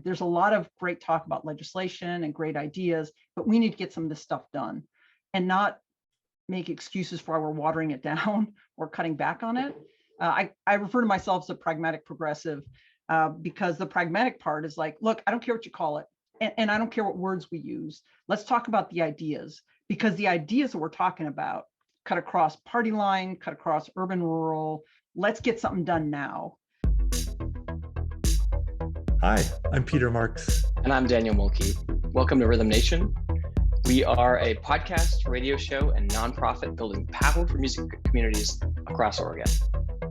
There's a lot of great talk about legislation and great ideas, but we need to get some of this stuff done and not make excuses for why we're watering it down or cutting back on it. I refer to myself as a pragmatic progressive because the pragmatic part is like, look, I don't care what you call it, and I don't care what words we use. Let's talk about the ideas, because the ideas that we're talking about cut across party line, cut across urban, rural. Let's get something done now. Hi, I'm Peter Marks. And I'm Daniel Mulkey. Welcome to Rhythm Nation. We are a podcast, radio show, and nonprofit building power for music communities across Oregon.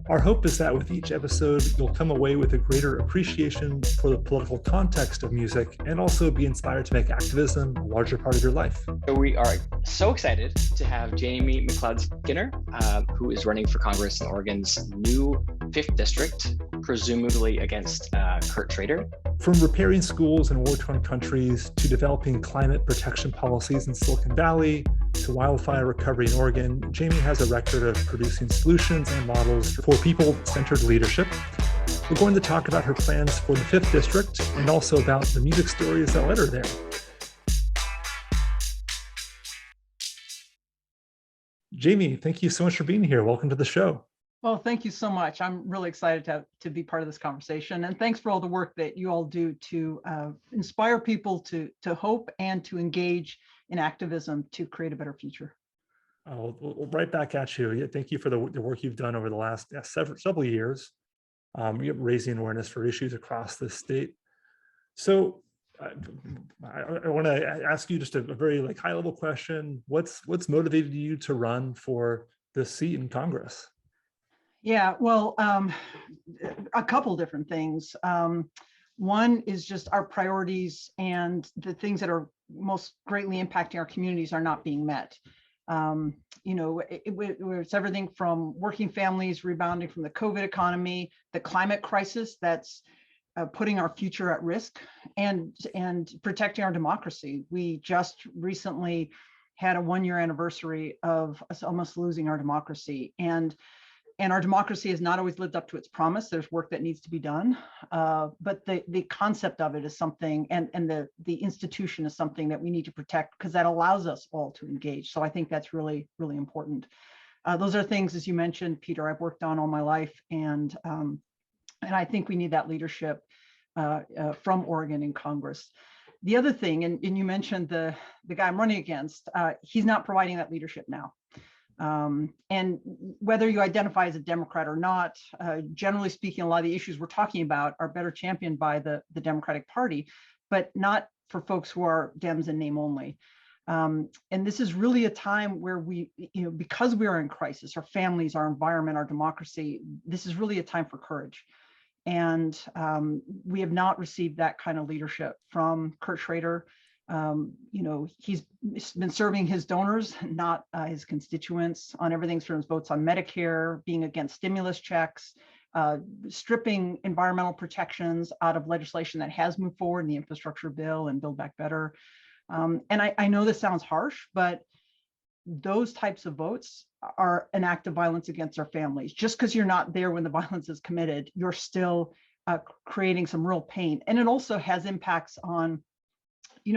Our hope is that with each episode, you'll come away with a greater appreciation for the political context of music and also be inspired to make activism a larger part of your life. We are so excited to have Jamie McLeod Skinner, who is running for Congress in Oregon's new 5th district, presumably against Kurt Schrader. From repairing schools in war-torn countries to developing climate protection policies in Silicon Valley to wildfire recovery in Oregon, Jamie has a record of producing solutions and models for people-centered leadership. We're going to talk about her plans for the 5th district and also about the music stories that led her there. Jamie, thank you so much for being here. Welcome to the show. Well, thank you so much. I'm really excited to be part of this conversation. And thanks for all the work that you all do to inspire people to hope and to engage in activism to create a better future. Right back at you. Thank you for the work you've done over the last several years, raising awareness for issues across the state. So I want to ask you just a very high level question. What's motivated you to run for this seat in Congress? Yeah, well, a couple different things. One is just our priorities and the things that are most greatly impacting our communities are not being met. It's everything from working families rebounding from the COVID economy, the climate crisis that's putting our future at risk, and protecting our democracy. We just recently had a 1-year anniversary of us almost losing our democracy. And our democracy has not always lived up to its promise. There's work that needs to be done, but the concept of it is something, and the institution is something that we need to protect because that allows us all to engage. So I think that's really, really important. Those are things, as you mentioned, Peter, I've worked on all my life, and I think we need that leadership from Oregon in Congress. The other thing, and you mentioned the guy I'm running against, he's not providing that leadership now. And whether you identify as a Democrat or not, generally speaking, a lot of the issues we're talking about are better championed by the Democratic Party, but not for folks who are Dems in name only. And this is really a time where we, because we are in crisis, our families, our environment, our democracy, this is really a time for courage. And we have not received that kind of leadership from Kurt Schrader. He's been serving his donors, not his constituents, on everything from his votes on Medicare, being against stimulus checks, stripping environmental protections out of legislation that has moved forward in the infrastructure bill and Build Back Better. And I know this sounds harsh, but those types of votes are an act of violence against our families. Just because you're not there when the violence is committed, you're still creating some real pain. And it also has impacts on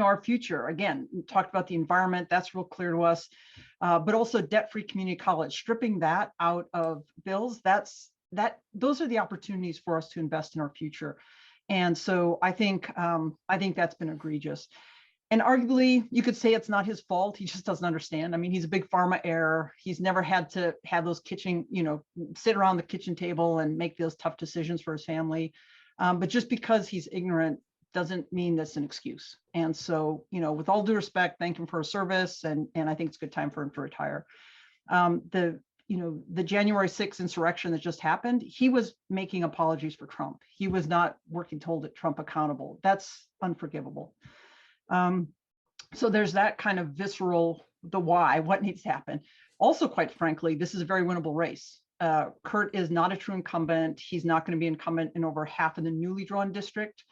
our future. Again, we talked about the environment, that's real clear to us, but also debt-free community college, stripping that out of bills, those are the opportunities for us to invest in our future. And so I think that's been egregious. And arguably, you could say it's not his fault. He just doesn't understand. I mean, he's a big pharma heir. He's never had to have those sit around the kitchen table and make those tough decisions for his family. But just because he's ignorant doesn't mean that's an excuse. And so, with all due respect, thank him for his service. And I think it's a good time for him to retire. The January 6th insurrection that just happened, he was making apologies for Trump. He was not working to hold Trump accountable. That's unforgivable. So there's that kind of visceral, the why, what needs to happen. Also, quite frankly, this is a very winnable race. Kurt is not a true incumbent. He's not going to be incumbent in over half of the newly drawn district.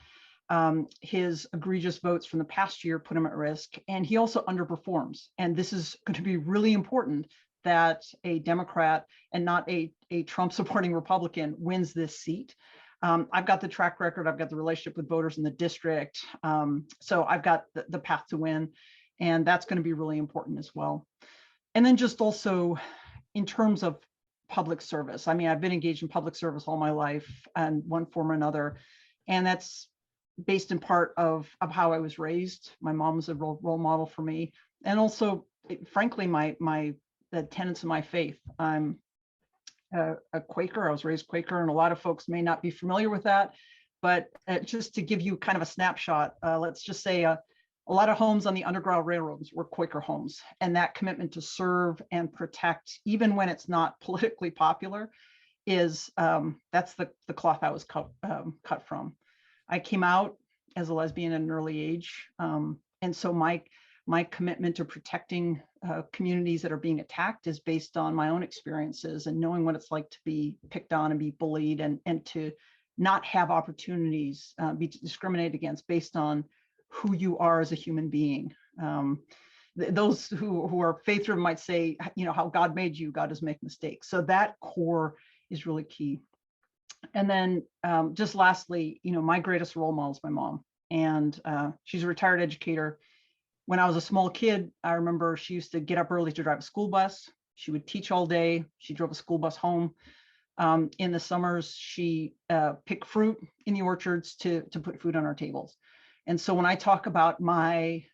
His egregious votes from the past year put him at risk, and he also underperforms. And this is going to be really important that a Democrat and not a Trump supporting Republican wins this seat. I've got the track record, I've got the relationship with voters in the district. So I've got the path to win, and that's going to be really important as well. And then just also in terms of public service, I mean, I've been engaged in public service all my life in one form or another, and that's based in part of how I was raised. My mom was a role model for me, and also, frankly, the tenets of my faith. I'm a Quaker. I was raised Quaker, and a lot of folks may not be familiar with that. But just to give you kind of a snapshot, let's just say a lot of homes on the Underground Railroads were Quaker homes, and that commitment to serve and protect, even when it's not politically popular, is that's the cloth I was cut from. I came out as a lesbian at an early age, and so my commitment to protecting communities that are being attacked is based on my own experiences and knowing what it's like to be picked on and be bullied, and to not have opportunities, be discriminated against based on who you are as a human being. Those who are faith-driven might say, you know, how God made you, God doesn't make mistakes. So that core is really key. And then just lastly, you know, my greatest role model is my mom, and she's a retired educator. When I was a small kid, I remember she used to get up early to drive a school bus. She would teach all day. She drove a school bus home. In the summers, she picked fruit in the orchards to put food on our tables. And so when I talk about my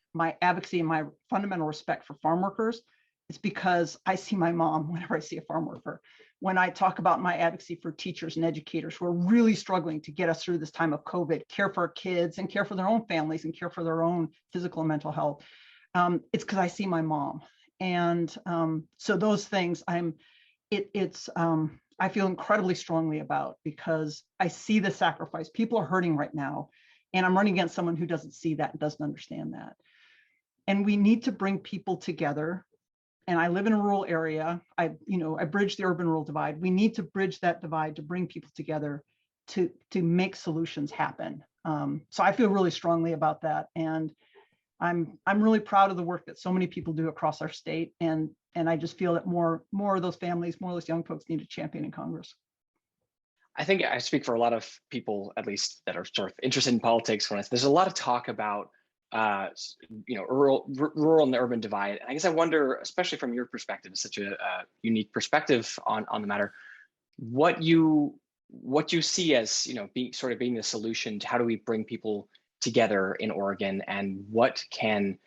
advocacy and my fundamental respect for farm workers, it's because I see my mom whenever I see a farm worker. When I talk about my advocacy for teachers and educators who are really struggling to get us through this time of COVID, care for our kids and care for their own families and care for their own physical and mental health, it's because I see my mom. And so those things I feel incredibly strongly about, because I see the sacrifice. People are hurting right now, and I'm running against someone who doesn't see that and doesn't understand that. And we need to bring people together. And I live in a rural area. I bridge the urban-rural divide. We need to bridge that divide to bring people together to make solutions happen. So I feel really strongly about that, and I'm really proud of the work that so many people do across our state. And I just feel that more of those families, more of those young folks need to champion in Congress. I think I speak for a lot of people, at least, that are sort of interested in politics. There's a lot of talk about rural and the urban divide. And I guess I wonder, especially from your perspective, it's such a unique perspective on the matter, what you see as, being the solution to how do we bring people together in Oregon, and what can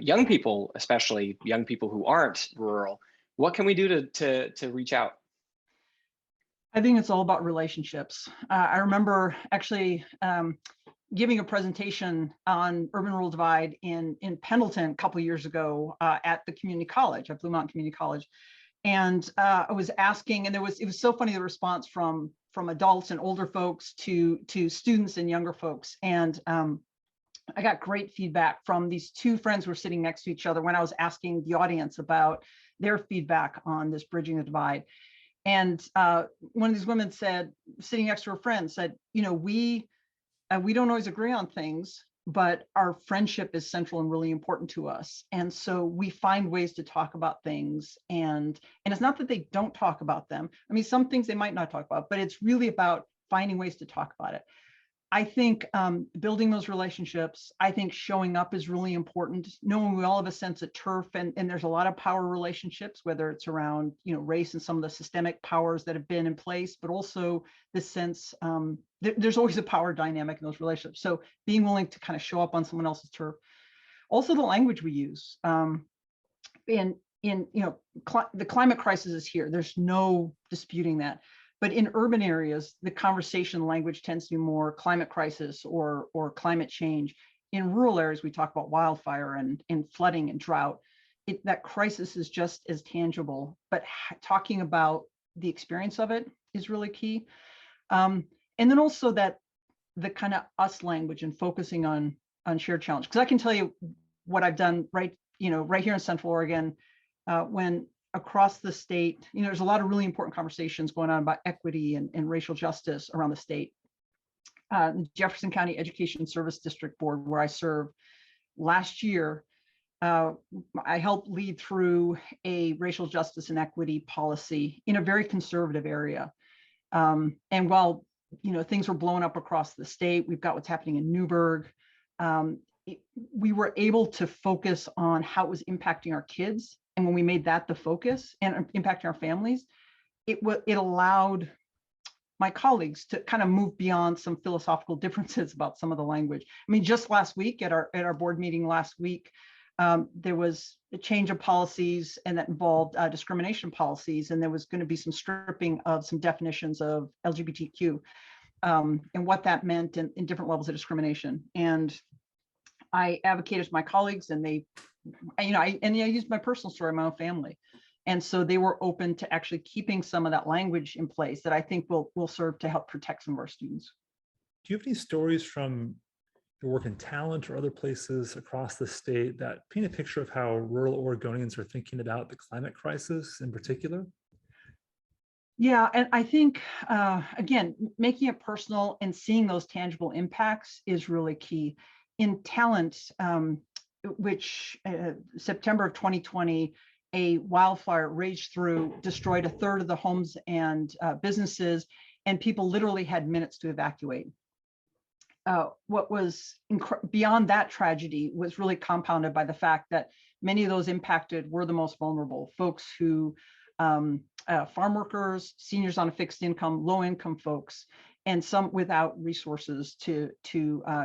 young people, especially young people who aren't rural, what can we do to reach out? I think it's all about relationships. I remember actually giving a presentation on urban-rural divide in Pendleton a couple of years ago at the community college, at Blue Mountain Community College. And I was asking, and it was so funny, the response from adults and older folks to students and younger folks. And I got great feedback from these two friends who were sitting next to each other when I was asking the audience about their feedback on this bridging the divide. And one of these women said, sitting next to her friend, said, we don't always agree on things, but our friendship is central and really important to us. And so we find ways to talk about things. And it's not that they don't talk about them. I mean, some things they might not talk about, but it's really about finding ways to talk about it. I think building those relationships, I think showing up is really important. Knowing we all have a sense of turf, and there's a lot of power relationships, whether it's around race and some of the systemic powers that have been in place, but also this sense there's always a power dynamic in those relationships. So being willing to kind of show up on someone else's turf. Also the language we use. The climate crisis is here. There's no disputing that. But in urban areas, the conversation language tends to be more climate crisis or climate change. In rural areas, we talk about wildfire and flooding and drought. That crisis is just as tangible, but talking about the experience of it is really key. And then also that the kind of us language and focusing on shared challenge. Because I can tell you what I've done right here in Central Oregon, when across the state, there's a lot of really important conversations going on about equity and racial justice around the state. The Jefferson County Education Service District Board, where I serve, last year, I helped lead through a racial justice and equity policy in a very conservative area. And while things were blowing up across the state. We've got what's happening in Newburgh. We were able to focus on how it was impacting our kids. And when we made that the focus and impacting our families, it allowed my colleagues to kind of move beyond some philosophical differences about some of the language. I mean, just last week at our board meeting last week, there was a change of policies, and that involved discrimination policies, and there was going to be some stripping of some definitions of LGBTQ and what that meant in different levels of discrimination. And I advocated to my colleagues, and I used my personal story, my own family. And so they were open to actually keeping some of that language in place that I think will serve to help protect some of our students. Do you have any stories from your work in Talent or other places across the state that paint a picture of how rural Oregonians are thinking about the climate crisis in particular? Yeah, and I think, again, making it personal and seeing those tangible impacts is really key. In Talent, which September of 2020, a wildfire raged through, destroyed a third of the homes and businesses, and people literally had minutes to evacuate. What was beyond that tragedy was really compounded by the fact that many of those impacted were the most vulnerable, folks who, farm workers, seniors on a fixed income, low income folks, and some without resources to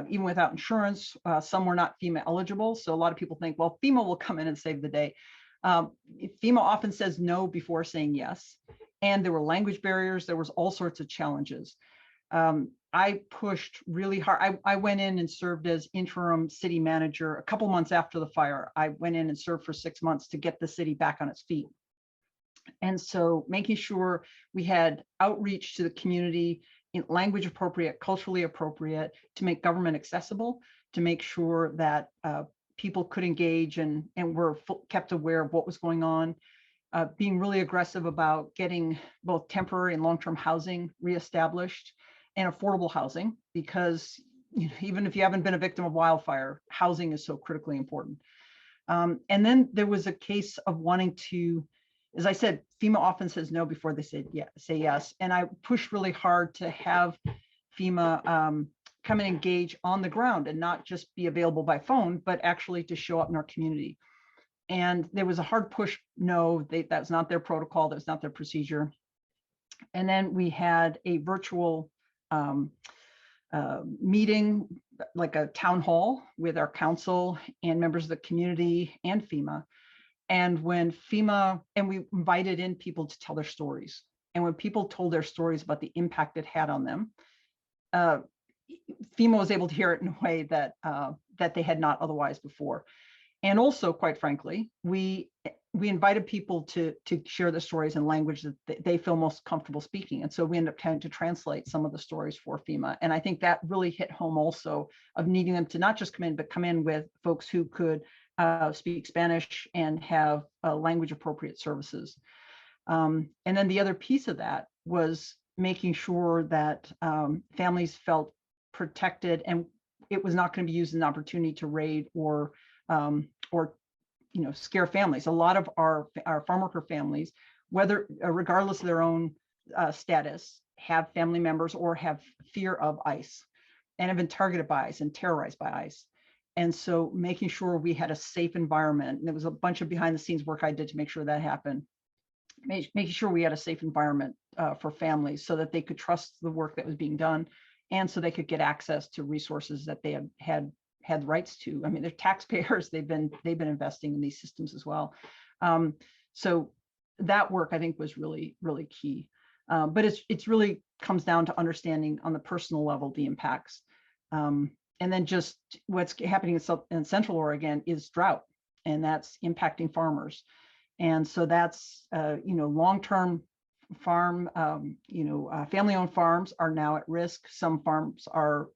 even without insurance. Some were not FEMA eligible. So a lot of people think, well, FEMA will come in and save the day. FEMA often says no before saying yes. And there were language barriers. There was all sorts of challenges. I pushed really hard. I went in and served as interim city manager a couple months after the fire. I went in and served for 6 months to get the city back on its feet. And so making sure we had outreach to the community in language appropriate, culturally appropriate, to make government accessible, to make sure that people could engage and were kept aware of what was going on, being really aggressive about getting both temporary and long-term housing reestablished and affordable housing, because even if you haven't been a victim of wildfire, housing is so critically important. And then there was a case of wanting to, as I said, FEMA often says no before they say yes. And I pushed really hard to have FEMA come and engage on the ground and not just be available by phone, but actually to show up in our community. And there was a hard push, no, that's not their protocol, that's not their procedure. And then we had a virtual meeting, like a town hall with our council and members of the community and FEMA. And when FEMA, and we invited in people to tell their stories. And when people told their stories about the impact it had on them, FEMA was able to hear it in a way that that they had not otherwise before. And also, quite frankly, we invited people to share the stories in language that they feel most comfortable speaking. And so we ended up having to translate some of the stories for FEMA. And I think that really hit home also of needing them to not just come in, but come in with folks who could speak Spanish and have language appropriate services. And then the other piece of that was making sure that families felt protected, and it was not going to be used as an opportunity to raid or scare families. A lot of our farm worker families, whether regardless of their own status, have family members or have fear of ICE and have been targeted by ICE and terrorized by ICE. And so making sure we had a safe environment, and there was a bunch of behind the scenes work I did to make sure that happened, making sure we had a safe environment for families so that they could trust the work that was being done, and so they could get access to resources that they had rights to. I mean, they're taxpayers, they've been investing in these systems as well. So that work I think was really, really key. But it's really comes down to understanding on the personal level the impacts. And then just what's happening in Central Oregon is drought, and that's impacting farmers. And so that's, long-term farm, family-owned farms are now at risk. Some farms are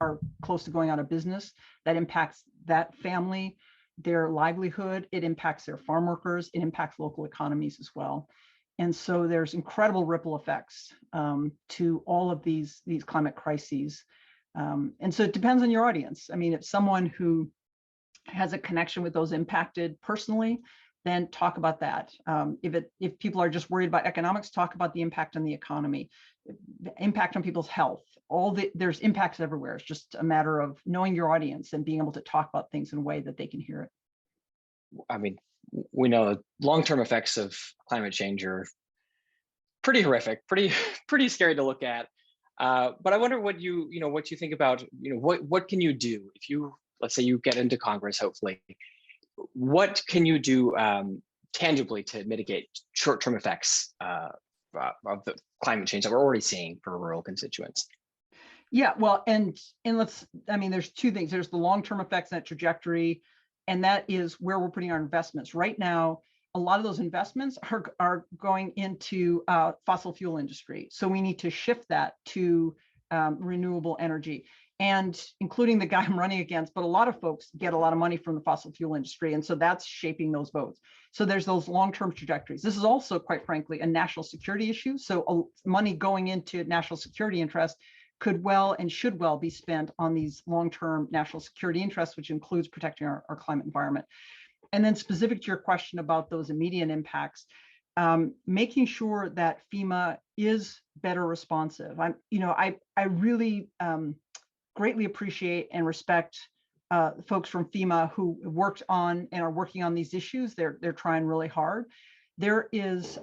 close to going out of business. That impacts that family, their livelihood. It impacts their farm workers. It impacts local economies as well. And so there's incredible ripple effects to all of these climate crises. And so it depends on your audience. I mean, if someone who has a connection with those impacted personally, then talk about that. If people are just worried about economics, talk about the impact on the economy, the impact on people's health, there's impacts everywhere. It's just a matter of knowing your audience and being able to talk about things in a way that they can hear it. I mean, we know the long-term effects of climate change are pretty horrific, pretty scary to look at. But I wonder what what you think about, what can you do if you, let's say you get into Congress, hopefully, what can you do tangibly to mitigate short-term effects of the climate change that we're already seeing for rural constituents? Yeah, well, and there's two things. There's the long-term effects and that trajectory, and that is where we're putting our investments. Right now, a lot of those investments are going into fossil fuel industry. So we need to shift that to renewable energy, and including the guy I'm running against, but a lot of folks get a lot of money from the fossil fuel industry. And so that's shaping those votes. So there's those long-term trajectories. This is also, quite frankly, a national security issue. So money going into national security interests could well and should well be spent on these long-term national security interests, which includes protecting our climate environment. And then specific to your question about those immediate impacts, making sure that FEMA is better responsive. I really greatly appreciate and respect folks from FEMA who worked on and are working on these issues. They're trying really hard. There is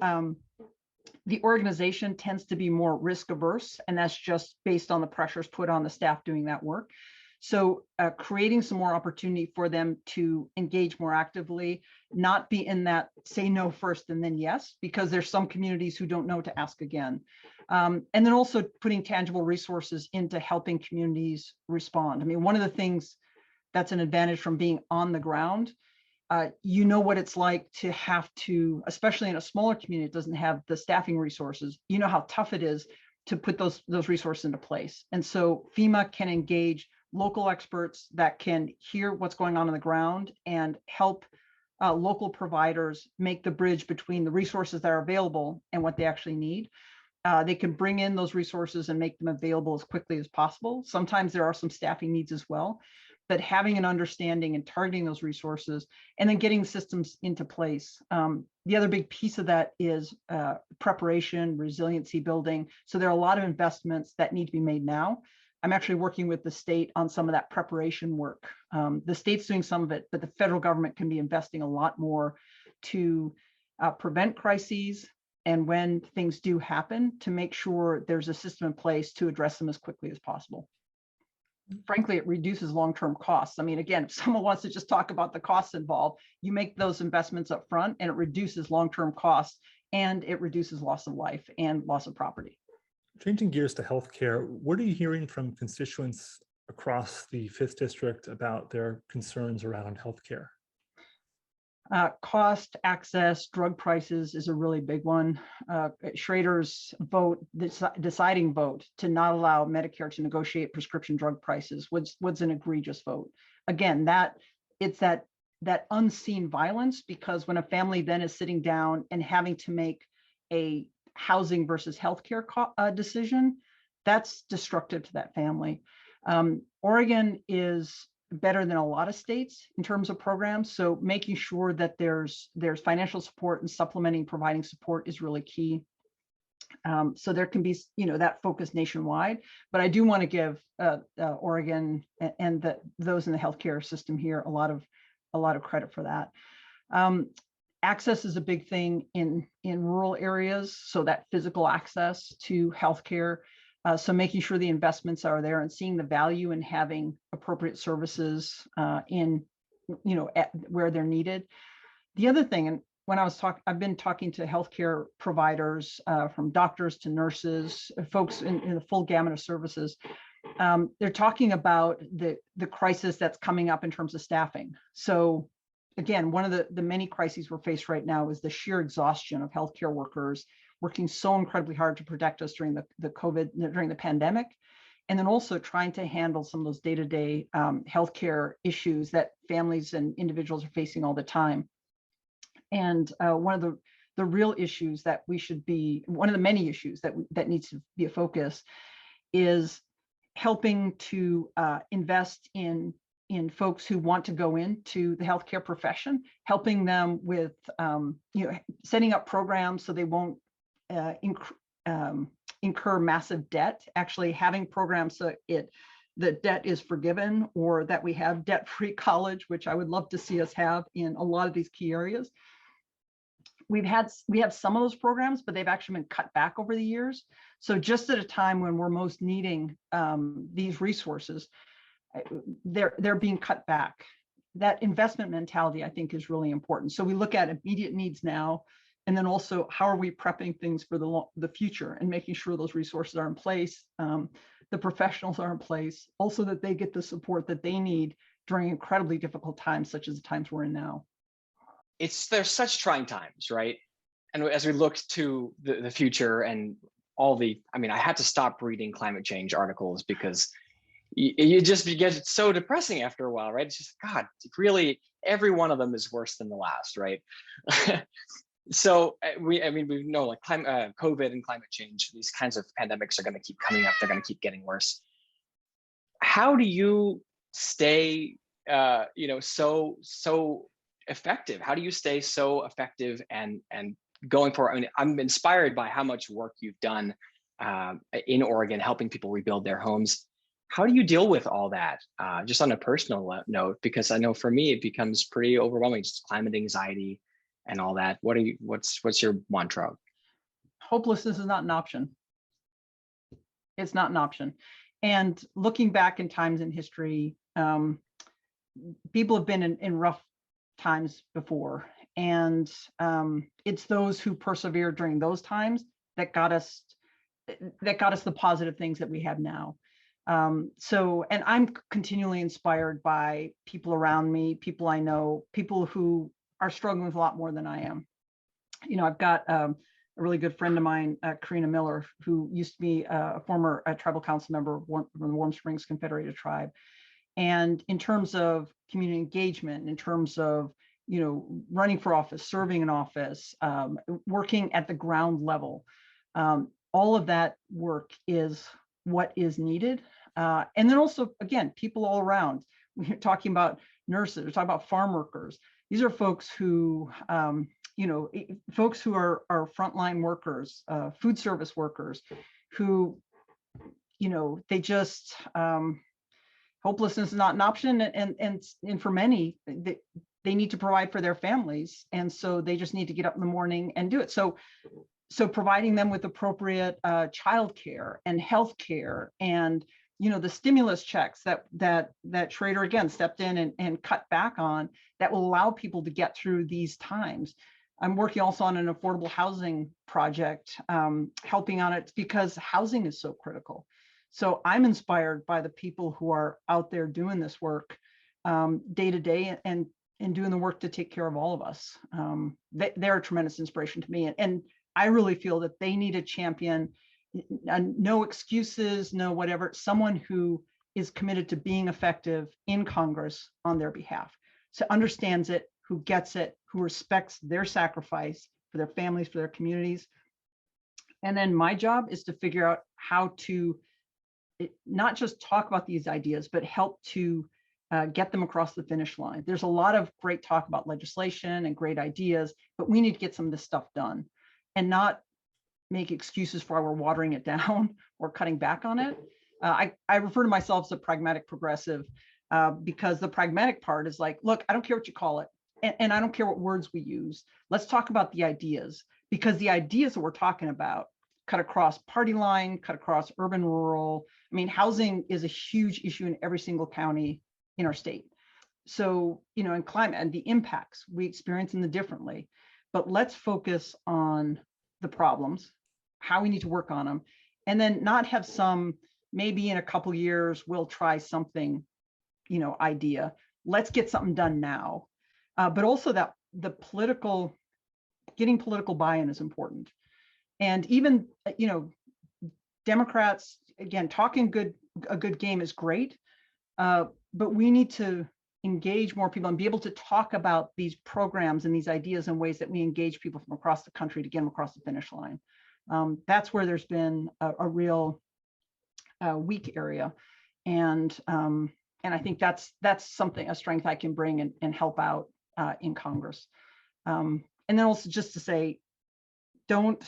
the organization tends to be more risk averse, and that's just based on the pressures put on the staff doing that work. So creating some more opportunity for them to engage more actively, not be in that say no first and then yes, because there's some communities who don't know to ask again. And then also putting tangible resources into helping communities respond. I mean, one of the things that's an advantage from being on the ground, you know what it's like to have to, especially in a smaller community that doesn't have the staffing resources, you know how tough it is to put those resources into place. And so FEMA can engage local experts that can hear what's going on the ground and help local providers make the bridge between the resources that are available and what they actually need. They can bring in those resources and make them available as quickly as possible. Sometimes there are some staffing needs as well, but having an understanding and targeting those resources and then getting systems into place. The other big piece of that is preparation, resiliency building. So there are a lot of investments that need to be made now. I'm actually working with the state on some of that preparation work. The state's doing some of it, but the federal government can be investing a lot more to prevent crises, and when things do happen, to make sure there's a system in place to address them as quickly as possible. Frankly, it reduces long-term costs. I mean, again, if someone wants to just talk about the costs involved, you make those investments up front and it reduces long-term costs, and it reduces loss of life and loss of property. Changing gears to healthcare, what are you hearing from constituents across the 5th District about their concerns around healthcare? Cost, access, drug prices is a really big one. Schrader's vote, deciding vote to not allow Medicare to negotiate prescription drug prices was an egregious vote. Again, it's that unseen violence, because when a family then is sitting down and having to make a housing versus healthcare decision, that's destructive to that family. Oregon is better than a lot of states in terms of programs. So making sure that there's financial support and supplementing, providing support is really key. So there can be, that focus nationwide, but I do want to give Oregon and those in the healthcare system here a lot of credit for that. Access is a big thing in rural areas, so that physical access to healthcare. So making sure the investments are there and seeing the value in having appropriate services where they're needed. The other thing, and when I've been talking to healthcare providers, from doctors to nurses, folks in the full gamut of services. They're talking about the crisis that's coming up in terms of staffing. So again, one of the many crises we're faced right now is the sheer exhaustion of healthcare workers working so incredibly hard to protect us during the pandemic, and then also trying to handle some of those day-to-day healthcare issues that families and individuals are facing all the time. And one of the real issues that one of the many issues that needs to be a focus is helping to invest in folks who want to go into the healthcare profession, helping them with setting up programs so they won't incur massive debt, actually having programs so the debt is forgiven, or that we have debt-free college, which I would love to see us have in a lot of these key areas. We have some of those programs, but they've actually been cut back over the years. So just at a time when we're most needing these resources, they're being cut back. That investment mentality, I think, is really important. So we look at immediate needs now, and then also how are we prepping things for the future and making sure those resources are in place, the professionals are in place, also that they get the support that they need during incredibly difficult times, such as the times we're in now. There's such trying times, right? And as we look to the future and I had to stop reading climate change articles because you get so depressing after a while, right? It's just, God, really, every one of them is worse than the last, right? So we know like COVID and climate change, these kinds of pandemics are going to keep coming up. They're going to keep getting worse. How do you stay, so effective? How do you stay so effective and going for? I mean, I'm inspired by how much work you've done in Oregon, helping people rebuild their homes. How do you deal with all that, just on a personal note? Because I know for me, it becomes pretty overwhelming, just climate anxiety and all that. What's your mantra? Hopelessness is not an option. It's not an option. And looking back in times in history, people have been in rough times before. And it's those who persevered during those times that got us the positive things that we have now. And I'm continually inspired by people around me, people I know, people who are struggling with a lot more than I am. I've got a really good friend of mine, Karina Miller, who used to be a former tribal council member from the Warm Springs Confederated Tribe. And in terms of community engagement, in terms of, running for office, serving in office, working at the ground level, all of that work is what is needed. And then also, again, people all around. We're talking about nurses, we're talking about farm workers. These are folks who, folks who are frontline workers, food service workers, who, they just, hopelessness is not an option. And for many, they need to provide for their families. And so they just need to get up in the morning and do it. So providing them with appropriate childcare and healthcare and, the stimulus checks that Schrader again stepped in and cut back on, that will allow people to get through these times. I'm working also on an affordable housing project, helping on it because housing is so critical. So I'm inspired by the people who are out there doing this work day to day and doing the work to take care of all of us. They're a tremendous inspiration to me. And I really feel that they need a champion, no excuses, no whatever, someone who is committed to being effective in Congress on their behalf. So understands it, who gets it, who respects their sacrifice for their families, for their communities. And then my job is to figure out how to not just talk about these ideas, but help to get them across the finish line. There's a lot of great talk about legislation and great ideas, but we need to get some of this stuff done and not make excuses for why we're watering it down or cutting back on it. I refer to myself as a pragmatic progressive because the pragmatic part is like, look, I don't care what you call it. And I don't care what words we use. Let's talk about the ideas, because the ideas that we're talking about cut across party line, cut across urban, rural. I mean, housing is a huge issue in every single county in our state. So, and climate and the impacts, we experience them differently. But let's focus on the problems, how we need to work on them, and then not have some, maybe in a couple years, we'll try something, idea. Let's get something done now. But also that getting political buy-in is important. And even, Democrats, again, talking a good game is great, but we need to engage more people and be able to talk about these programs and these ideas in ways that we engage people from across the country to get them across the finish line. That's where there's been a real weak area. And I think that's a strength I can bring and help out in Congress. And then also just to say, don't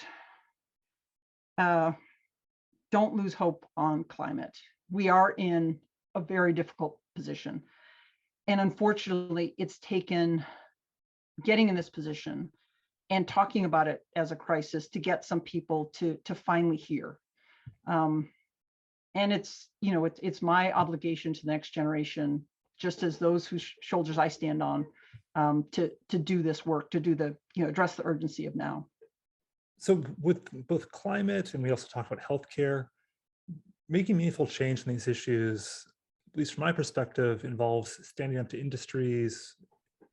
don't lose hope on climate. We are in a very difficult position. And unfortunately, it's taken getting in this position and talking about it as a crisis to get some people to finally hear. And it's, you know, it's my obligation to the next generation, just as those whose shoulders I stand on, to do this work, to do the, you know, address the urgency of now. So with both climate and we also talk about healthcare, making meaningful change in these issues, at least from my perspective, involves standing up to industries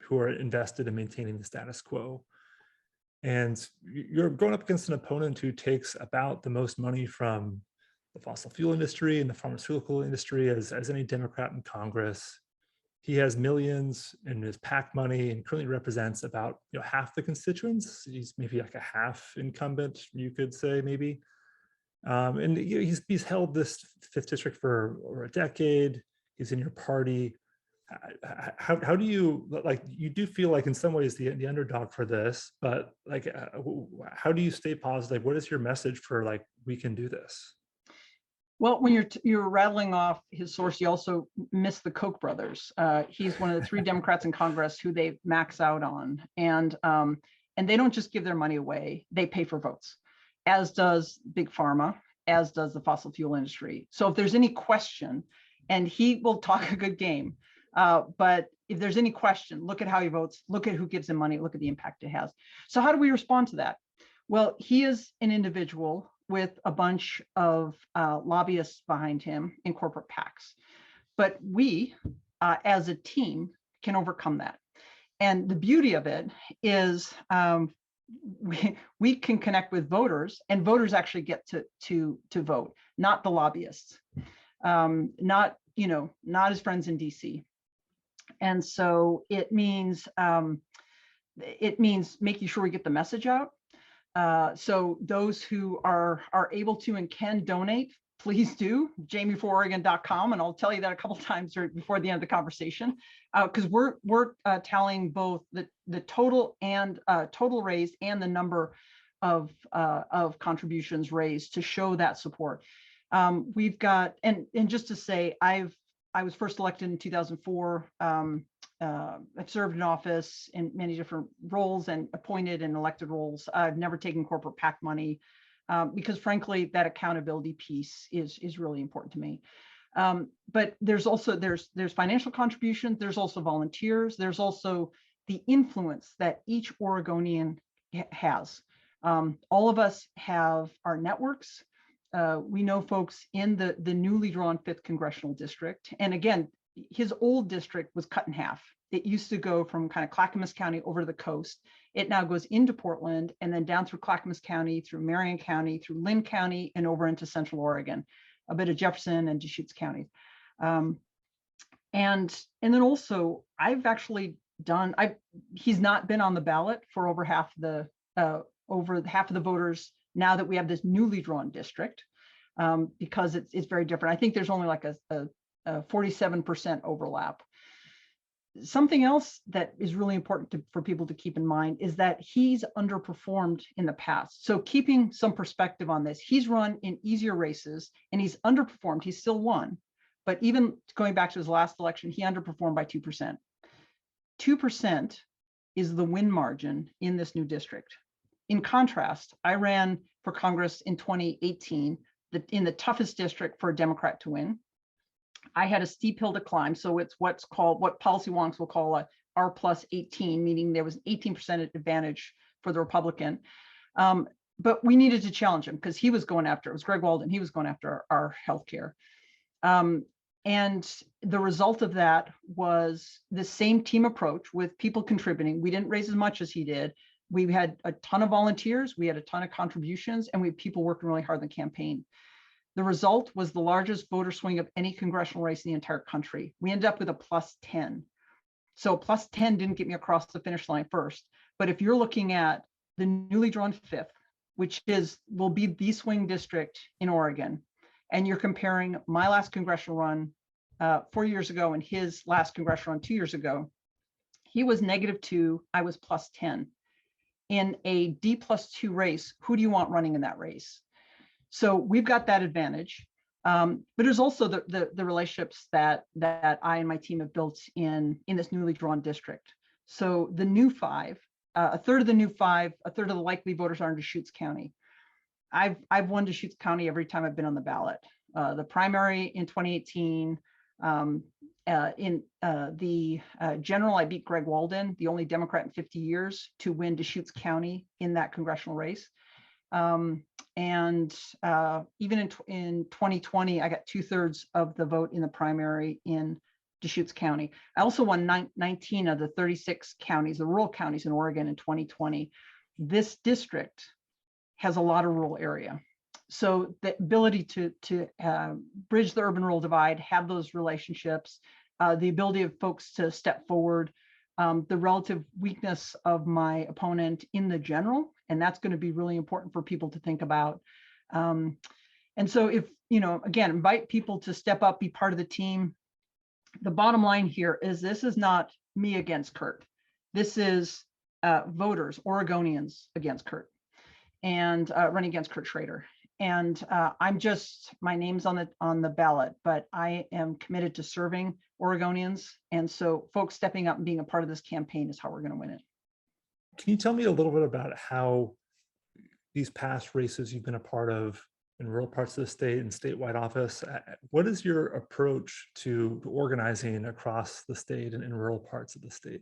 who are invested in maintaining the status quo. And you're going up against an opponent who takes about the most money from the fossil fuel industry and the pharmaceutical industry as any Democrat in Congress. He has millions in his PAC money and currently represents about, you know, half the constituents. He's maybe like a half incumbent, you could say, maybe. And you know, he's held this 5th district for over a decade. He's in your party. How do you, like, you do feel like in some ways the underdog for this, but like, how do you stay positive? What is your message for, like, we can do this? Well, when you're rattling off his source, you also miss the Koch brothers. He's one of the 3 Democrats in Congress who they max out on, and they don't just give their money away; they pay for votes, as does Big Pharma, as does the fossil fuel industry. So if there's any question, and he will talk a good game, but if there's any question, look at how he votes, look at who gives him money, look at the impact it has. So how do we respond to that? Well, he is an individual with a bunch of lobbyists behind him in corporate PACs. But we, as a team, can overcome that. And the beauty of it is we can connect with voters, and voters actually get to vote, not the lobbyists, not his friends in DC. And so it means making sure we get the message out. So those who are able to and can donate, please do, jamieForOregon.com, and I'll tell you that a couple of times before the end of the conversation, because we're tallying both the total and total raised and the number of contributions raised to show that support. We've got, and just to say, I was first elected in 2004. I've served in office in many different roles and appointed and elected roles. I've never taken corporate PAC money because, frankly, that accountability piece is really important to me. But there's also there's financial contributions. There's also volunteers. There's also the influence that each Oregonian has. All of us have our networks. We know folks in the newly drawn 5th congressional district, and again, his old district was cut in half. It used to go from kind of Clackamas County over to the coast. It now goes into Portland and then down through Clackamas County, through Marion County, through Lynn County, and over into Central Oregon, a bit of Jefferson and Deschutes counties. And then also, I've actually done, he's not been on the ballot for over half the voters now that we have this newly drawn district, because it's very different. I think there's only like a 47% overlap. Something else that is really important for people to keep in mind is that he's underperformed in the past. So keeping some perspective on this, he's run in easier races and he's underperformed. He's still won, but even going back to his last election, he underperformed by 2%. 2% is the win margin in this new district. In contrast, I ran for Congress in 2018 in the toughest district for a Democrat to win. I had a steep hill to climb. So it's what policy wonks will call a R+18, meaning there was an 18% advantage for the Republican. But we needed to challenge him because he was going after, it was Greg Walden, he was going after our healthcare. And the result of that was the same team approach with people contributing. We didn't raise as much as he did. We had a ton of volunteers, we had a ton of contributions, and we had people working really hard in the campaign. The result was the largest voter swing of any congressional race in the entire country. We ended up with a +10. So +10 didn't get me across the finish line first. But if you're looking at the newly drawn 5th, which will be the swing district in Oregon, and you're comparing my last congressional run 4 years ago and his last congressional run 2 years ago, he was -2, I was +10. In a D+2 race, who do you want running in that race? So we've got that advantage. But there's also the relationships that I and my team have built in this newly drawn district. So the new 5, a third of the new 5, a third of the likely voters are in Deschutes County. I've won Deschutes County every time I've been on the ballot. The primary in 2018, in the general, I beat Greg Walden, the only Democrat in 50 years to win Deschutes County in that congressional race. And even in 2020, I got 2/3 of the vote in the primary in Deschutes County. I also won 19 of the 36 counties, the rural counties in Oregon in 2020. This district has a lot of rural area. So the ability to bridge the urban-rural divide, have those relationships, the ability of folks to step forward, the relative weakness of my opponent in the general, and that's going to be really important for people to think about. And so if, again, invite people to step up, be part of the team. The bottom line here is this is not me against Kurt. This is voters, Oregonians against Kurt, and running against Kurt Schrader. And my name's on the ballot, but I am committed to serving Oregonians. And so folks stepping up and being a part of this campaign is how we're going to win it. Can you tell me a little bit about how these past races you've been a part of in rural parts of the state and statewide office, what is your approach to organizing across the state and in rural parts of the state?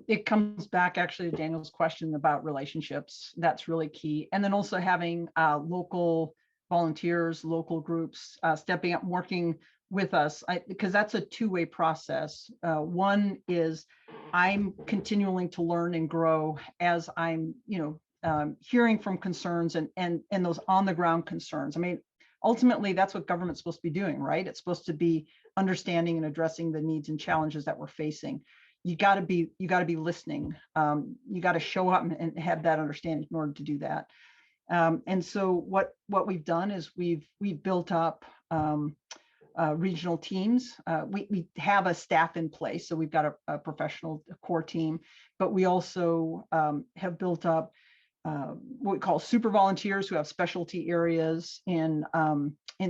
It comes back actually to Daniel's question about relationships. That's really key. And then also having local volunteers, local groups stepping up, working with us, because that's a two-way process. One is I'm continuing to learn and grow as I'm, hearing from concerns and those on the ground concerns. I mean, ultimately, that's what government's supposed to be doing, right? It's supposed to be understanding and addressing the needs and challenges that we're facing. You got to be listening. You got to show up and have that understanding in order to do that. And so what we've done is we've built up regional teams. We have a staff in place, so we've got a professional core team, but we also have built up what we call super volunteers who have specialty areas in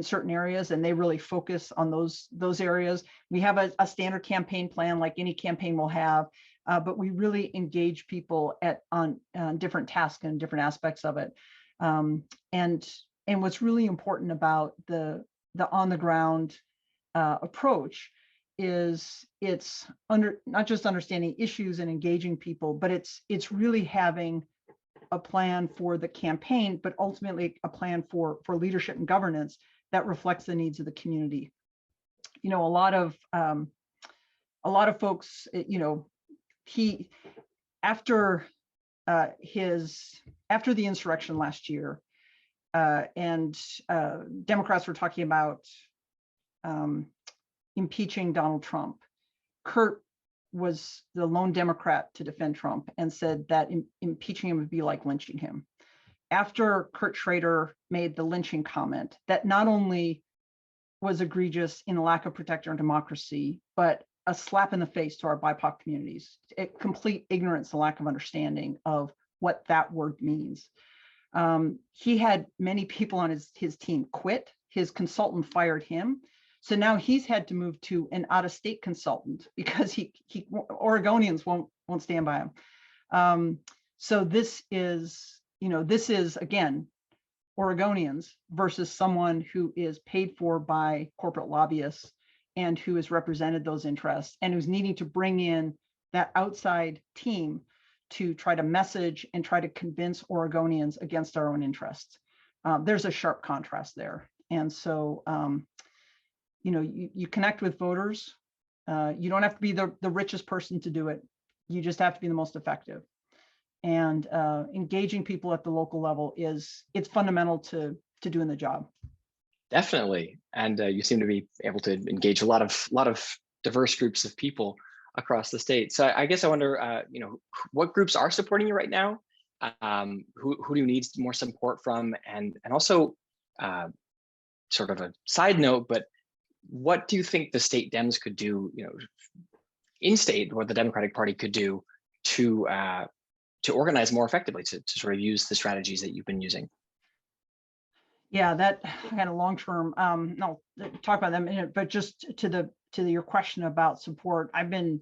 certain areas, and they really focus on those areas. We have a standard campaign plan like any campaign will have, but we really engage people on different tasks and different aspects of it. And what's really important about the on the ground approach is it's not just understanding issues and engaging people, but it's really having a plan for the campaign, but ultimately a plan for leadership and governance that reflects the needs of the community. A lot of folks, after the insurrection last year, and Democrats were talking about impeaching Donald Trump, Kurt was the lone Democrat to defend Trump and said that impeaching him would be like lynching him. After Kurt Schrader made the lynching comment, that not only was egregious in the lack of protecting our democracy, but a slap in the face to our BIPOC communities, complete ignorance and lack of understanding of what that word means. He had many people on his team quit. His consultant fired him. So now he's had to move to an out-of-state consultant because Oregonians won't stand by him. So this is again, Oregonians versus someone who is paid for by corporate lobbyists and who has represented those interests and who's needing to bring in that outside team to try to message and try to convince Oregonians against our own interests. There's a sharp contrast there. And so, you connect with voters. You don't have to be the richest person to do it. You just have to be the most effective. And engaging people at the local level it's fundamental to doing the job. Definitely. And you seem to be able to engage a lot of diverse groups of people across the state. So I guess I wonder, what groups are supporting you right now? Who do you need more support from? And also sort of a side note, but what do you think the state Dems could do, in state, what the Democratic Party could do to organize more effectively, to sort of use the strategies that you've been using? Yeah, that kind of long-term, I'll talk about that in a minute, but just to your question about support, I've been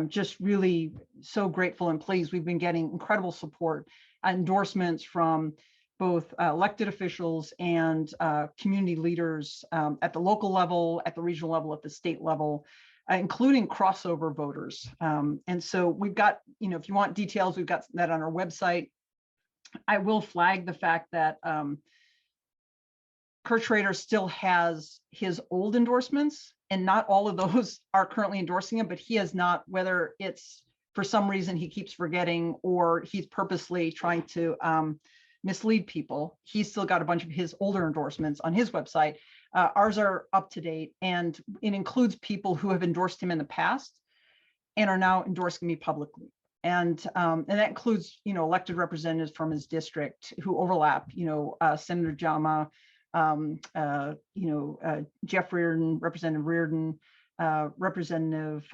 just really so grateful and pleased. We've been getting incredible support, endorsements from both elected officials and community leaders at the local level, at the regional level, at the state level, including crossover voters. And so we've got, if you want details, we've got that on our website. I will flag the fact that Kurt Schrader still has his old endorsements, and not all of those are currently endorsing him, but he has not, whether it's for some reason he keeps forgetting or he's purposely trying to mislead people. He's still got a bunch of his older endorsements on his website. Ours are up to date, and it includes people who have endorsed him in the past and are now endorsing me publicly. And that includes, elected representatives from his district who overlap, Senator Jama, Jeff Reardon, Representative Reardon, Representative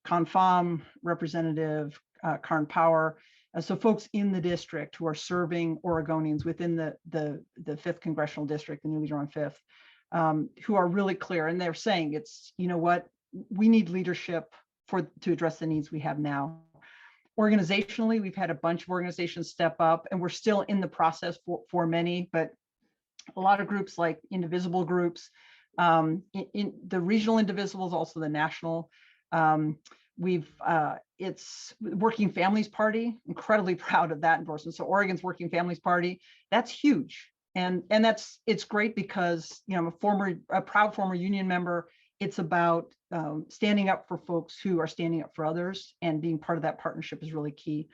Confam, Representative Karn Power. So folks in the district who are serving Oregonians within the 5th Congressional District, the newly drawn 5th, who are really clear. And they're saying it's, we need leadership to address the needs we have now. Organizationally, we've had a bunch of organizations step up, and we're still in the process for many, but a lot of groups like Indivisible groups, in the regional Indivisibles, also the national. It's Working Families Party, incredibly proud of that endorsement. So Oregon's Working Families Party, that's huge. And it's great because, I'm a proud former union member. It's about standing up for folks who are standing up for others, and being part of that partnership is really key.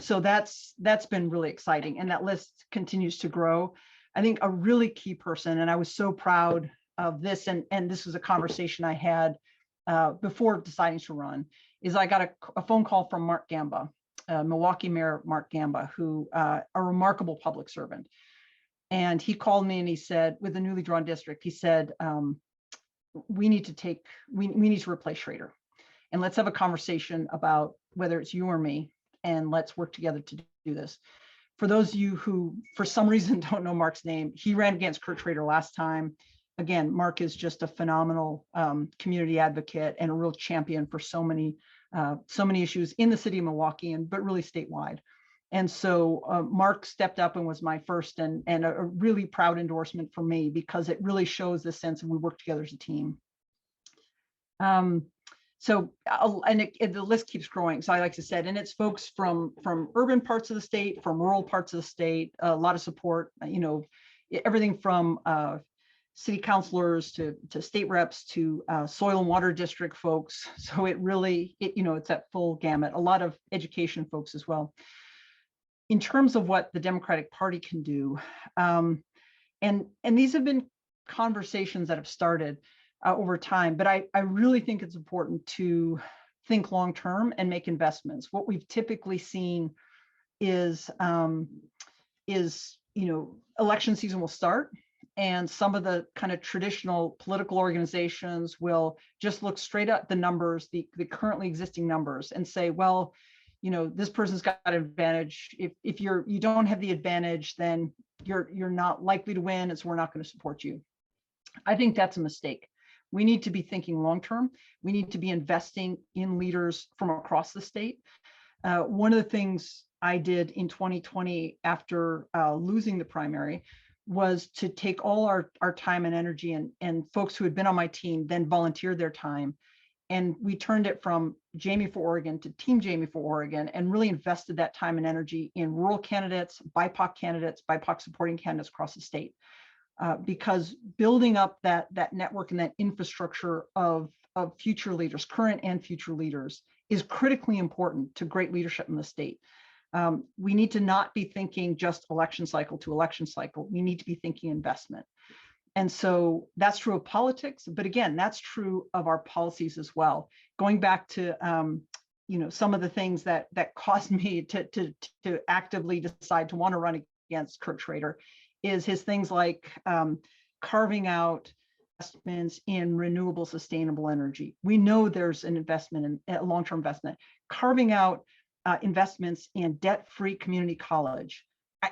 So that's been really exciting, and that list continues to grow. I think a really key person, and I was so proud of this, and this was a conversation I had before deciding to run, is I got a phone call from Mark Gamba, Milwaukee Mayor Mark Gamba, who a remarkable public servant. And he called me and he said, with the newly drawn district, he said, we need to replace Schrader, and let's have a conversation about whether it's you or me, and let's work together to do this. For those of you who, for some reason, don't know Mark's name, he ran against Kurt Schrader last time. Again, Mark is just a phenomenal community advocate and a real champion for so many issues in the city of Milwaukee, but really statewide. And so Mark stepped up and was my first and a really proud endorsement for me, because it really shows the sense of we work together as a team. So the list keeps growing. So I like to say, and it's folks from urban parts of the state, from rural parts of the state, a lot of support, everything from city councilors to state reps to soil and water district folks. So it's that full gamut, a lot of education folks as well. In terms of what the Democratic Party can do, and these have been conversations that have started over time, but I really think it's important to think long-term and make investments. What we've typically seen is election season will start, and some of the kind of traditional political organizations will just look straight at the numbers, the currently existing numbers, and say, well, this person's got an advantage. If you don't have the advantage, then you're not likely to win, and so we're not going to support you. I think that's a mistake. We need to be thinking long-term. We need to be investing in leaders from across the state. One of the things I did in 2020 after losing the primary was to take all our time and energy, and folks who had been on my team then volunteered their time. And we turned it from Jamie for Oregon to Team Jamie for Oregon, and really invested that time and energy in rural candidates, BIPOC supporting candidates across the state. Because building up that network and that infrastructure of future leaders, current and future leaders, is critically important to great leadership in the state. We need to not be thinking just election cycle to election cycle. We need to be thinking investment. And so that's true of politics, but again, that's true of our policies as well. Going back to some of the things that caused me to actively decide to want to run against Kurt Schrader is his things like carving out investments in renewable, sustainable energy. We know there's an investment in a long-term investment, carving out investments in debt-free community college,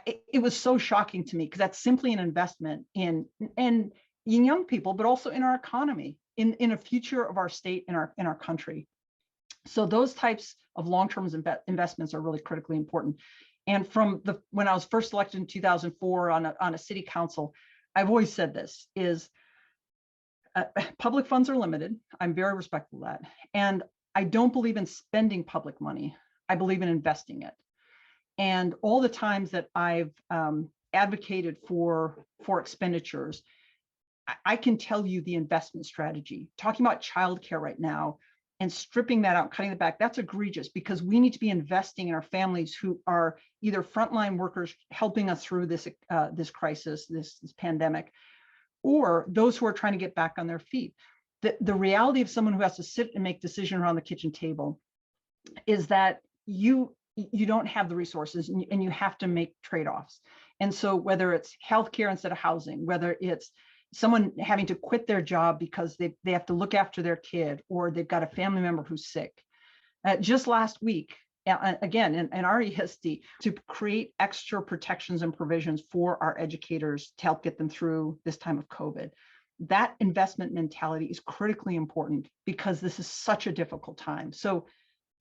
it was so shocking to me because that's simply an investment in young people, but also in our economy, in a future of our state, in our country. So those types of long-term investments are really critically important. And when I was first elected in 2004 on a city council, I've always said this is public funds are limited. I'm very respectful of that. And I don't believe in spending public money. I believe in investing it. And all the times that I've advocated for expenditures, I can tell you the investment strategy. Talking about childcare right now and stripping that out, cutting it back, that's egregious because we need to be investing in our families who are either frontline workers helping us through this crisis, this pandemic, or those who are trying to get back on their feet. The reality of someone who has to sit and make decisions around the kitchen table is that you don't have the resources and you have to make trade-offs. And so whether it's healthcare instead of housing, whether it's someone having to quit their job because they have to look after their kid or they've got a family member who's sick. Just last week, again, in our ESD, to create extra protections and provisions for our educators to help get them through this time of COVID. That investment mentality is critically important because this is such a difficult time. So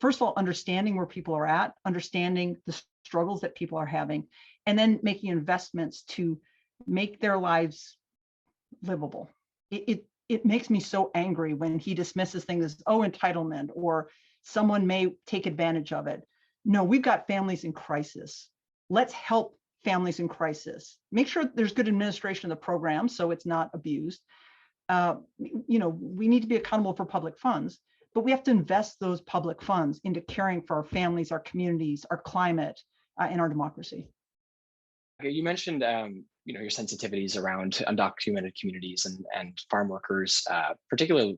first of all, understanding where people are at, understanding the struggles that people are having, and then making investments to make their lives livable. It makes me so angry when he dismisses things as, oh, entitlement, or someone may take advantage of it. No, we've got families in crisis. Let's help families in crisis. Make sure there's good administration of the program so it's not abused. We need to be accountable for public funds, but we have to invest those public funds into caring for our families, our communities, our climate, and our democracy. You mentioned your sensitivities around undocumented communities and farm workers, particularly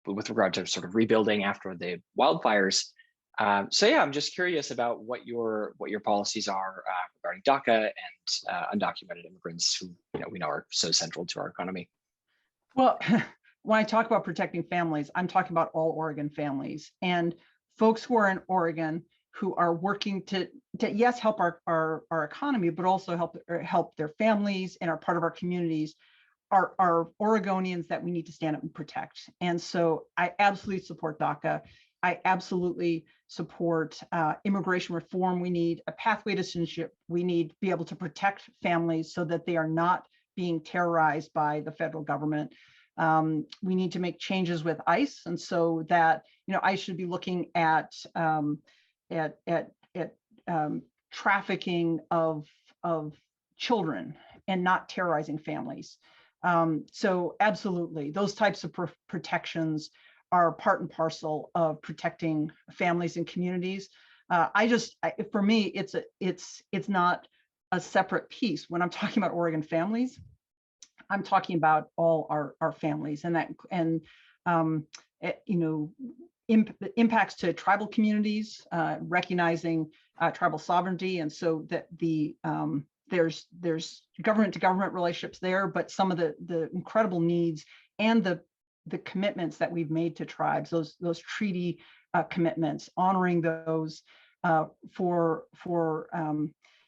with regard to sort of rebuilding after the wildfires. So yeah, I'm just curious about what your policies are regarding DACA and undocumented immigrants who we know are so central to our economy. Well, when I talk about protecting families, I'm talking about all Oregon families and folks who are in Oregon who are working to yes, help our economy, but also help their families and are part of our communities, are Oregonians that we need to stand up and protect. And so I absolutely support DACA. I absolutely support immigration reform. We need a pathway to citizenship. We need to be able to protect families so that they are not being terrorized by the federal government. We need to make changes with ICE, and so that ICE should be looking at trafficking of children and not terrorizing families. So absolutely, those types of protections are part and parcel of protecting families and communities. For me, it's not a separate piece. When I'm talking about Oregon families, I'm talking about all our families, and impacts to tribal communities, recognizing tribal sovereignty, and so that there's government to government relationships there, but some of the incredible needs and the commitments that we've made to tribes, those treaty commitments, honoring those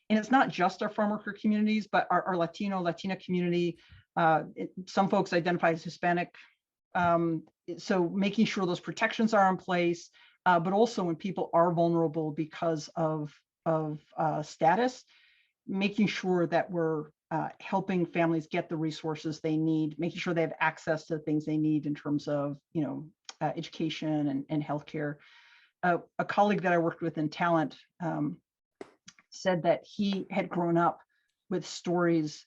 and it's not just our farm worker communities, but our Latina community. Some folks identify as Hispanic. So making sure those protections are in place, but also when people are vulnerable because of status, making sure that we're helping families get the resources they need, making sure they have access to the things they need in terms of education and healthcare. A colleague that I worked with in talent said that he had grown up with stories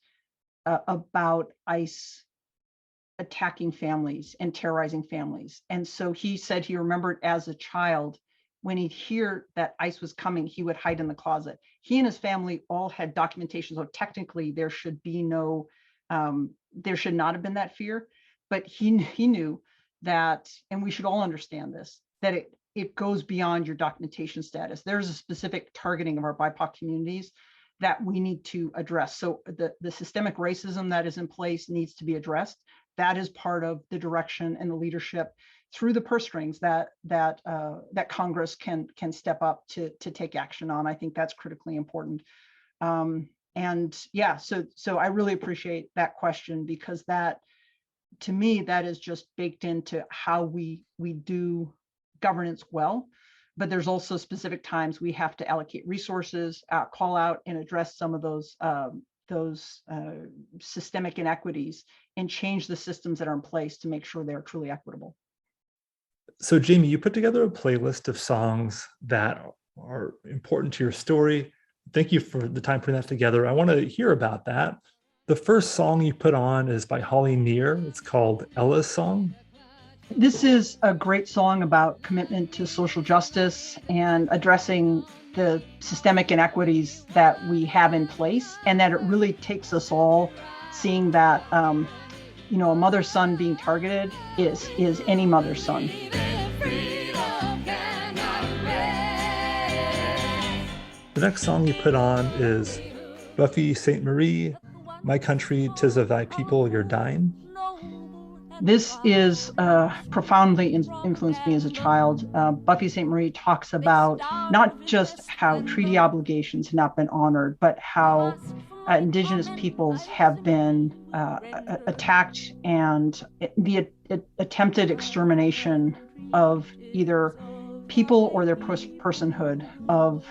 about ICE attacking families and terrorizing families. And so he said he remembered as a child, when he'd hear that ICE was coming, he would hide in the closet. He and his family all had documentation, so technically there should not have been that fear, but he knew that, and we should all understand this, that it goes beyond your documentation status. There's a specific targeting of our BIPOC communities that we need to address. So the systemic racism that is in place needs to be addressed. That is part of the direction and the leadership through the purse strings that Congress can step up to take action on. I think that's critically important. And yeah, so I really appreciate that question, because that, to me, that is just baked into how we do governance well. But there's also specific times we have to allocate resources, call out and address some of those systemic inequities, and change the systems that are in place to make sure they're truly equitable. So Jamie, you put together a playlist of songs that are important to your story. Thank you for the time putting that together. I want to hear about that. The first song you put on is by Holly Near. It's called Ella's Song. This is a great song about commitment to social justice and addressing the systemic inequities that we have in place, and that it really takes us all seeing that, a mother's son being targeted is any mother's son. The next song you put on is Buffy Sainte-Marie, My Country, 'Tis of Thy People, You're Dying. This is profoundly influenced me as a child. Buffy Sainte-Marie talks about not just how treaty obligations have not been honored, but how Indigenous peoples have been attacked, and the attempted extermination of either people or their personhood of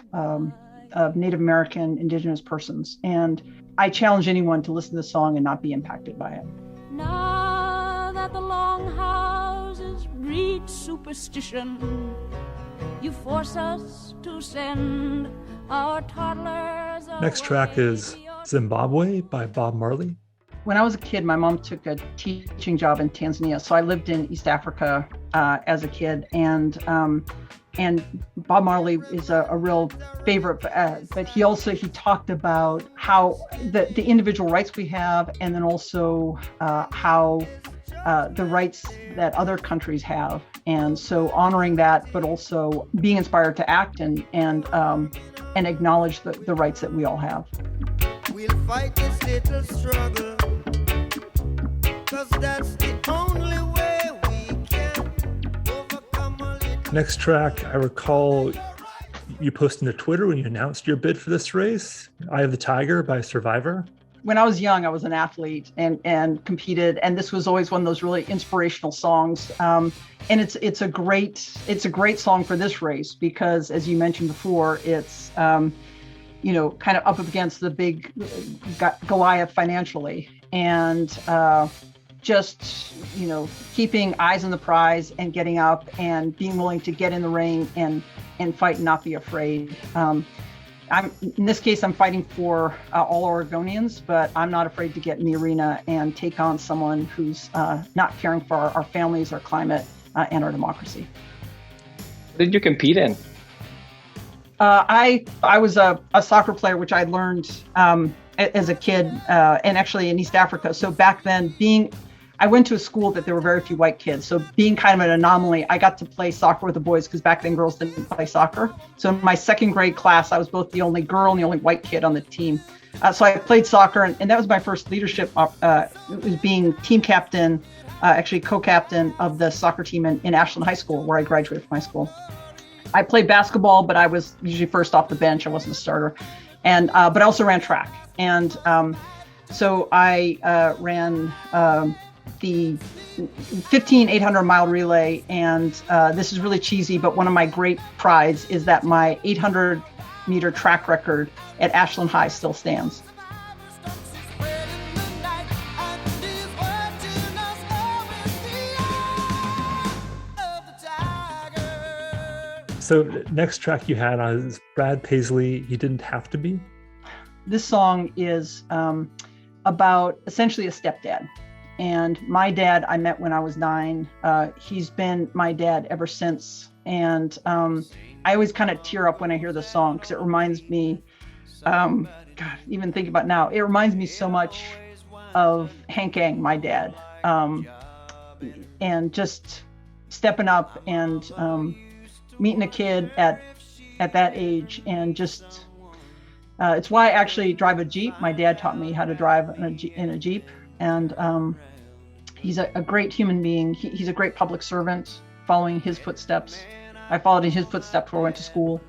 Native American Indigenous persons. And I challenge anyone to listen to the song and not be impacted by it. Now that the long houses breed superstition, you force us to send our toddlers. Next track is Zimbabwe by Bob Marley. When I was a kid, my mom took a teaching job in Tanzania. So I lived in East Africa as a kid, and Bob Marley is a real favorite, but he talked about how the individual rights we have, and then also how the rights that other countries have. And so honoring that, but also being inspired to act and acknowledge the rights that we all have. We'll fight this little struggle, 'cause that's the only way we can overcome a little. Next track, I recall you posting to Twitter when you announced your bid for this race, Eye of the Tiger by Survivor. When I was young, I was an athlete and competed, and this was always one of those really inspirational songs. And it's a great song for this race, because, as you mentioned before, it's kind of up against the big Goliath financially, and keeping eyes on the prize and getting up and being willing to get in the ring and fight and not be afraid. In this case, I'm fighting for all Oregonians, but I'm not afraid to get in the arena and take on someone who's not caring for our families, our climate, and our democracy. What did you compete in? I was a soccer player, which I learned as a kid, and actually in East Africa. So back then, I went to a school that there were very few white kids. So being kind of an anomaly, I got to play soccer with the boys, because back then girls didn't play soccer. So in my second grade class, I was both the only girl and the only white kid on the team. So I played soccer, and that was my first leadership. It was being team captain, actually co-captain of the soccer team in Ashland High School, where I graduated from high school. I played basketball, but I was usually first off the bench. I wasn't a starter. And but I also ran track. And so I ran the 15 800-mile relay, and this is really cheesy, but one of my great prides is that my 800-meter track record at Ashland High still stands. So next track you had on is Brad Paisley, You Didn't Have to Be. This song is about essentially a stepdad. And my dad, I met when I was 9. He's been my dad ever since. And I always kind of tear up when I hear the song, because it reminds me, even thinking about now, it reminds me so much of Hank Eng, my dad. And just stepping up and meeting a kid at that age, and just, it's why I actually drive a Jeep. My dad taught me how to drive in a Jeep. And he's a great human being. He's a great public servant, following his footsteps. I followed in his footsteps where I went to school.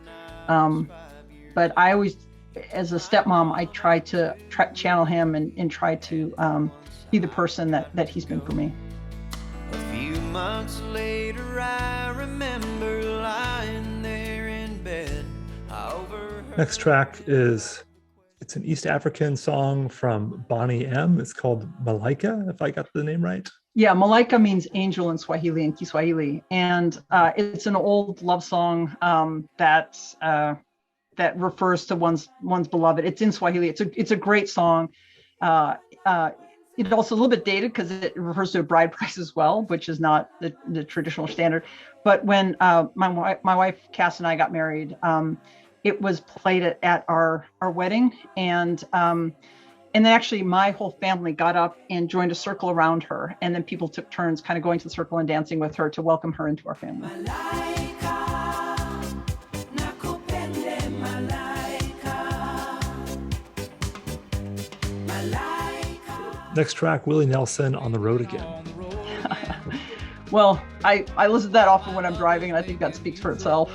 But I always as a stepmom, I try to channel him and try to be the person that he's been for me. A few months later, I remember lying there in bed. I overheard Next track is, it's an East African song from Bonnie M. It's called Malaika, if I got the name right. Yeah, Malaika means angel in Swahili, in Kiswahili, and it's an old love song that refers to one's beloved. It's in Swahili. It's a great song. It's also a little bit dated because it refers to a bride price as well, which is not the traditional standard. But when my wife Cass and I got married, it was played at our wedding, and then actually my whole family got up and joined a circle around her, and then people took turns kind of going to the circle and dancing with her to welcome her into our family. Next track, Willie Nelson, On the Road Again. Well, I listen to that often when I'm driving, and I think that speaks for itself.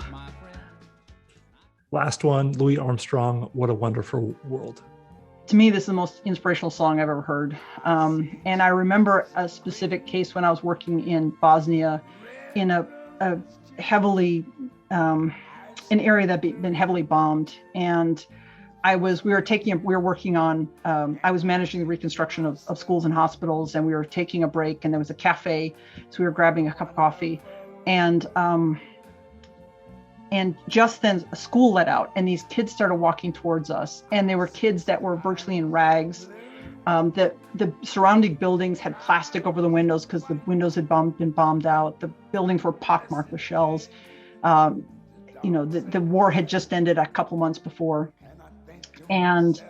Last one, Louis Armstrong, What a Wonderful World. To me, this is the most inspirational song I've ever heard. And I remember a specific case when I was working in Bosnia in a heavily, an area that had been heavily bombed. And I was managing the reconstruction of schools and hospitals, and we were taking a break, and there was a cafe. So we were grabbing a cup of coffee, and just then a school let out, and these kids started walking towards us, and they were kids that were virtually in rags. The surrounding buildings had plastic over the windows because the windows had been bombed out. The buildings were pockmarked with shells. The war had just ended a couple months before, and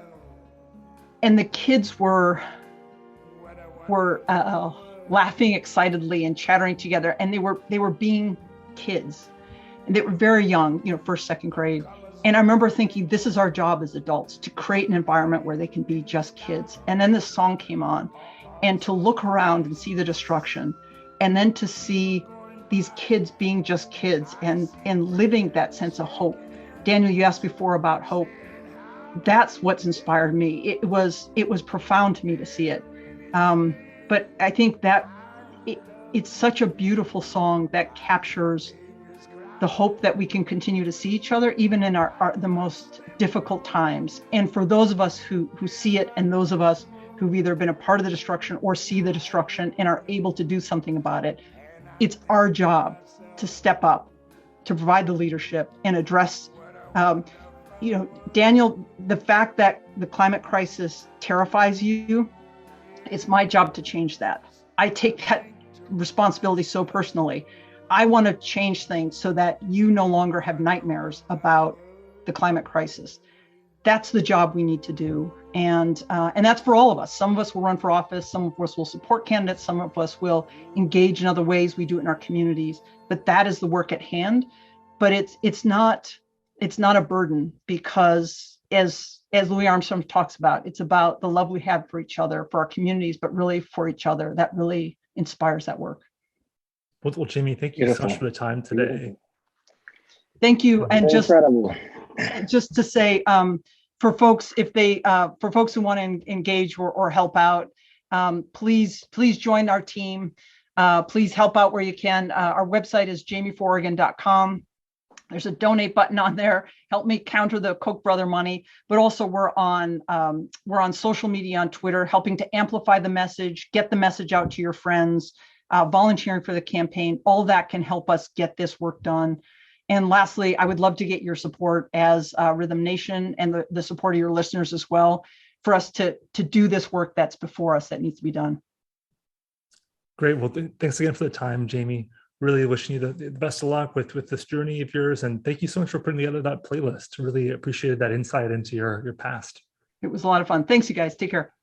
the kids were laughing excitedly and chattering together, and they were being kids. And they were very young, first, second grade. And I remember thinking, this is our job as adults, to create an environment where they can be just kids. And then this song came on, and to look around and see the destruction, and then to see these kids being just kids and living that sense of hope. Daniel, you asked before about hope. That's what's inspired me. It was profound to me to see it. But I think that it's such a beautiful song that captures the hope that we can continue to see each other, even in the most difficult times. And for those of us who see it, and those of us who've either been a part of the destruction or see the destruction and are able to do something about it, it's our job to step up, to provide the leadership and address, Daniel, the fact that the climate crisis terrifies you, it's my job to change that. I take that responsibility so personally. I want to change things so that you no longer have nightmares about the climate crisis. That's the job we need to do. And that's for all of us. Some of us will run for office. Some of us will support candidates. Some of us will engage in other ways. We do it in our communities, but that is the work at hand. But it's not a burden, because as Louis Armstrong talks about, it's about the love we have for each other, for our communities, but really for each other. That really inspires that work. Well, Jamie, thank you so much for the time today. Thank you. And Incredible. just to say, for folks, for folks who want to engage or help out, please join our team. Please help out where you can. Our website is jamiefororegon.com. There's a donate button on there. Help me counter the Koch brother money. But also we're on social media, on Twitter, helping to amplify the message, get the message out to your friends. Volunteering for the campaign, all that can help us get this work done. And lastly, I would love to get your support as Rhythm Nation, and the support of your listeners as well, for us to do this work that's before us that needs to be done. Great. Well, thanks again for the time, Jamie. Really wishing you the best of luck with this journey of yours. And thank you so much for putting together that playlist. Really appreciated that insight into your past. It was a lot of fun. Thanks, you guys. Take care.